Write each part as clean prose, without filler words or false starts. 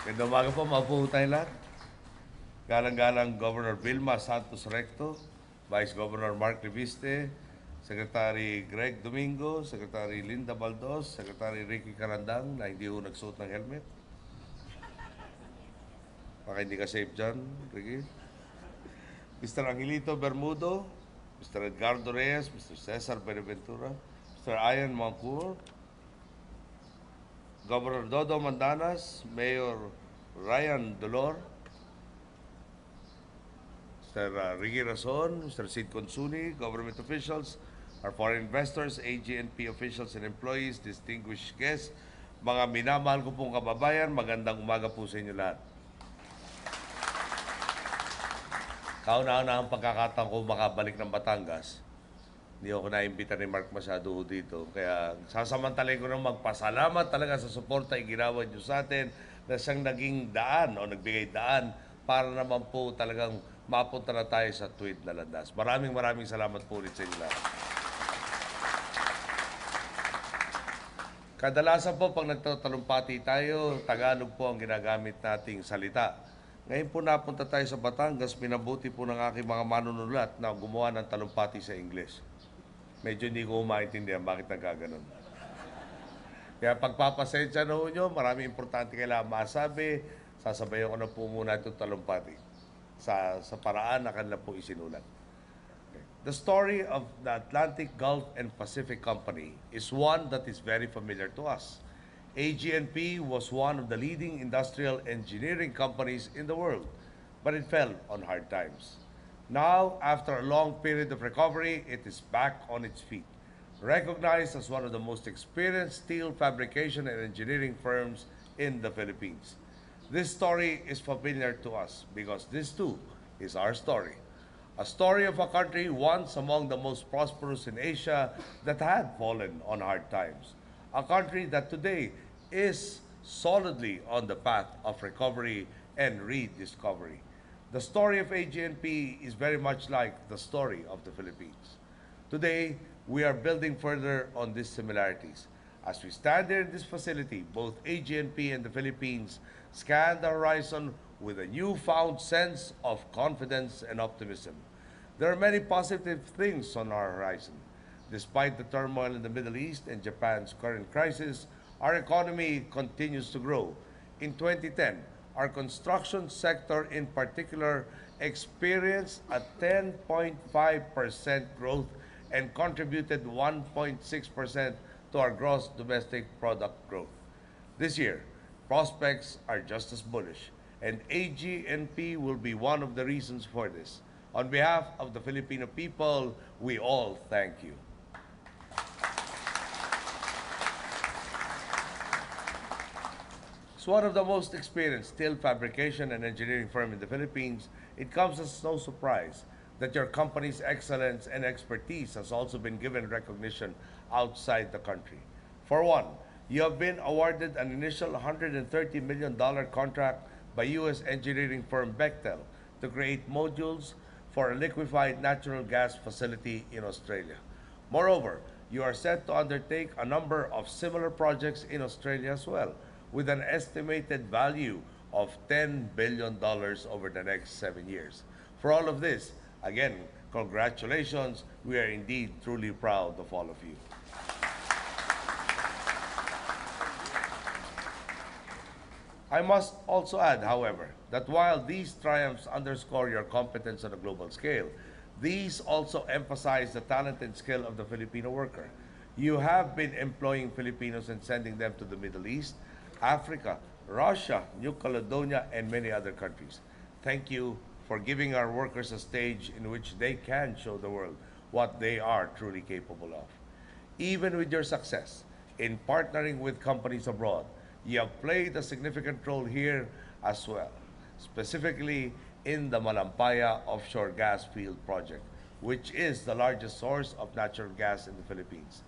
Ganda umaga po, maupo tayo lahat. Galang-galang Governor Vilma Santos Recto, Vice Governor Mark Reviste, Secretary Greg Domingo, Secretary Linda Baldos, Secretary Ricky Carandang na hindi ho nagsuot ng helmet. Baka hindi ka safe dyan, Ricky. Mr. Angelito Bermudo, Mr. Edgardo Reyes, Mr. Cesar Benaventura, Mr. Ian Mancour, Governor Dodo Mandanas, Mayor Ryan Dolor, Mr. Ricky Rason, Mr. Sid Consuni, government officials, our foreign investors, AGNP officials and employees, distinguished guests, mga minamahal ko pong kababayan, magandang umaga po sa inyo lahat. Kauna-una ang pagkakataon ko makabalik ng Batangas. Hindi ako naimbita ni Mark masyado dito. Kaya sasamantalay ko nang magpasalamat talaga sa suporta iginawa niyo sa atin na siyang naging daan o nagbigay daan para naman po talagang mapunta na tayo sa tuwid na landas. Maraming salamat po ulit sa inyo lahat. Kadalasan po pag nagtatalumpati tayo, Tagalog po ang ginagamit nating salita. Ngayon po napunta tayo sa Batangas, minabuti po ng aking mga manunulat na gumawa ng talumpati sa English. Medyo hindi ko maintindihan bakit nagkaganon. Kaya pagpapasensya na ho nyo, maraming importante kailangan masabi, sasabayan ko na po muna itong talumpati sa paraan na kanila po isinulat. The story of the Atlantic, Gulf, and Pacific Company is one that is very familiar to us. AGNP was one of the leading industrial engineering companies in the world, but it fell on hard times. Now, after a long period of recovery, it is back on its feet, recognized as one of the most experienced steel fabrication and engineering firms in the Philippines. This story is familiar to us because this too is our story. A story of a country once among the most prosperous in Asia that had fallen on hard times. A country that today is solidly on the path of recovery and rediscovery. The story of AGNP is very much like the story of the Philippines. Today, we are building further on these similarities. As we stand here in this facility, both AGNP and the Philippines scan the horizon with a newfound sense of confidence and optimism. There are many positive things on our horizon. Despite the turmoil in the Middle East and Japan's current crisis, our economy continues to grow. In 2010, our construction sector in particular experienced a 10.5% growth and contributed 1.6% to our gross domestic product growth. This year, prospects are just as bullish, and AGNP will be one of the reasons for this. On behalf of the Filipino people, we all thank you. As one of the most experienced steel fabrication and engineering firm in the Philippines, it comes as no surprise that your company's excellence and expertise has also been given recognition outside the country. For one, you have been awarded an initial $130 million contract by U.S. engineering firm Bechtel to create modules for a liquefied natural gas facility in Australia. Moreover, you are set to undertake a number of similar projects in Australia as well, with an estimated value of $10 billion over the next 7 years. For all of this, again, congratulations. We are indeed truly proud of all of you. I must also add, however, that while these triumphs underscore your competence on a global scale, these also emphasize the talent and skill of the Filipino worker. You have been employing Filipinos and sending them to the Middle East, Africa, Russia, New Caledonia, and many other countries. Thank you for giving our workers a stage in which they can show the world what they are truly capable of. Even with your success in partnering with companies abroad, you have played a significant role here as well, specifically in the Malampaya offshore gas field project, which is the largest source of natural gas in the Philippines.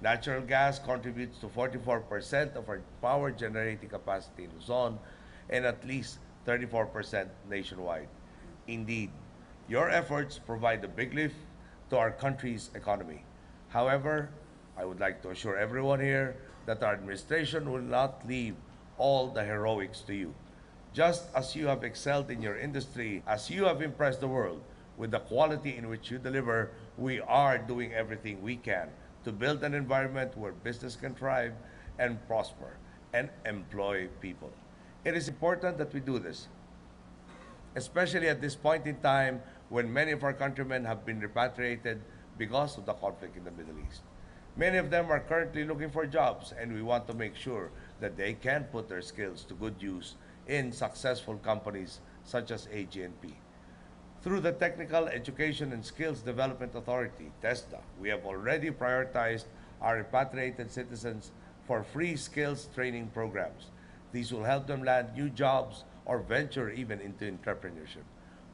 Natural gas contributes to 44% of our power generating capacity in Luzon and at least 34% nationwide. Indeed, your efforts provide a big lift to our country's economy. However, I would like to assure everyone here that our administration will not leave all the heroics to you. Just as you have excelled in your industry, as you have impressed the world with the quality in which you deliver, we are doing everything we can to build an environment where business can thrive and prosper and employ people. It is important that we do this, especially at this point in time when many of our countrymen have been repatriated because of the conflict in the Middle East. Many of them are currently looking for jobs, and we want to make sure that they can put their skills to good use in successful companies such as AGNP. Through the Technical Education and Skills Development Authority, TESDA, we have already prioritized our repatriated citizens for free skills training programs. These will help them land new jobs or venture even into entrepreneurship.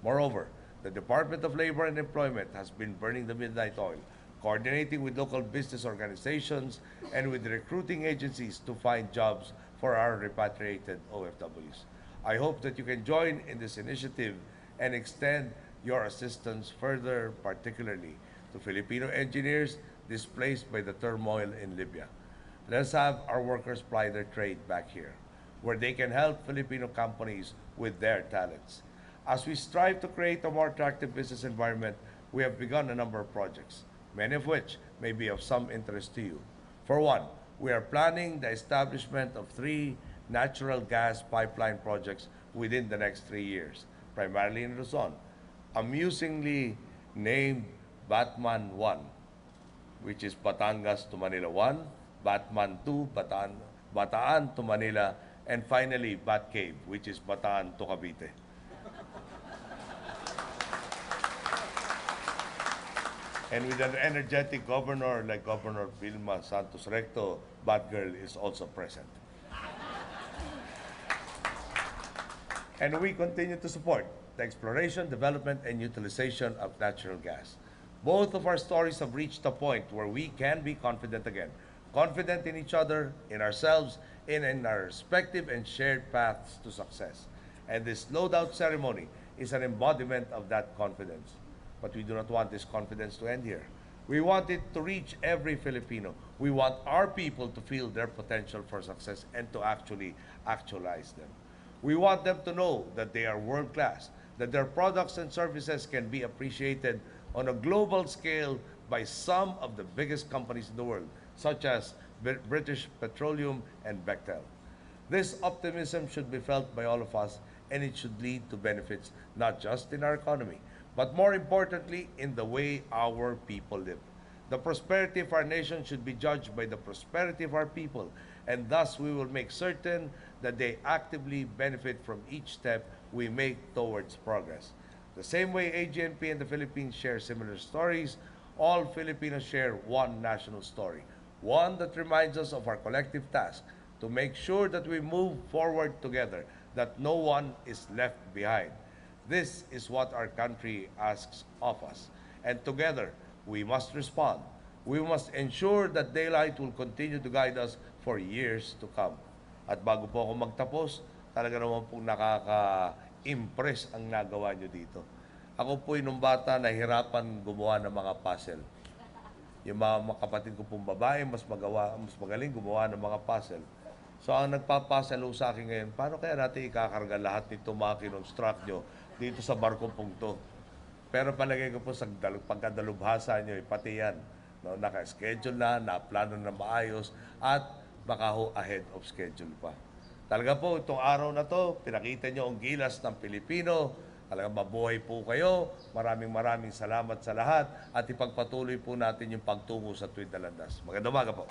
Moreover, the Department of Labor and Employment has been burning the midnight oil, coordinating with local business organizations and with recruiting agencies to find jobs for our repatriated OFWs. I hope that you can join in this initiative and extend your assistance further, particularly to Filipino engineers displaced by the turmoil in Libya. Let's have our workers ply their trade back here, where they can help Filipino companies with their talents. As we strive to create a more attractive business environment, we have begun a number of projects, many of which may be of some interest to you. For one, we are planning the establishment of 3 natural gas pipeline projects within the next 3 years, primarily in Luzon, amusingly named Batman 1, which is Batangas to Manila 1, Batman 2, Bataan to Manila, and finally Bat Cave, which is Bataan to Cavite. And with an energetic governor like Governor Vilma Santos Recto, Batgirl is also present. And we continue to support the exploration, development, and utilization of natural gas. Both of our stories have reached a point where we can be confident again. Confident in each other, in ourselves, and in our respective and shared paths to success. And this loadout ceremony is an embodiment of that confidence. But we do not want this confidence to end here. We want it to reach every Filipino. We want our people to feel their potential for success and to actually actualize them. We want them to know that they are world-class, that their products and services can be appreciated on a global scale by some of the biggest companies in the world, such as British Petroleum and Bechtel. This optimism should be felt by all of us, and it should lead to benefits not just in our economy, but more importantly, in the way our people live. The prosperity of our nation should be judged by the prosperity of our people, and thus we will make certain that they actively benefit from each step we make towards progress. The same way AGNP and the Philippines share similar stories, all Filipinos share one national story, one that reminds us of our collective task to make sure that we move forward together, that no one is left behind. This is what our country asks of us. And together, we must respond. We must ensure that daylight will continue to guide us for years to come. At bago po ako magtapos, talaga naman pong nakaka-impress ang nagawa nyo dito. Ako po'y nung bata nahihirapan gumawa ng mga puzzle. Yung mga kapatid ko pong babae, mas magaling gumawa ng mga puzzle. So ang nagpapuzzle sa akin ngayon, paano kaya natin ikakarga lahat nito mga kinonstruct nyo dito sa barko pong to? Pero palagay ko po sa pagkadalubhasa nyo, pati yan, no, naka-schedule na plano na maayos, at baka ho ahead of schedule pa. Talaga po, itong araw na to, pinakita nyo ang gilas ng Pilipino. Talagang mabuhay po kayo. Maraming salamat sa lahat at ipagpatuloy po natin yung pagtungo sa tuwid na landas. Magandang umaga po.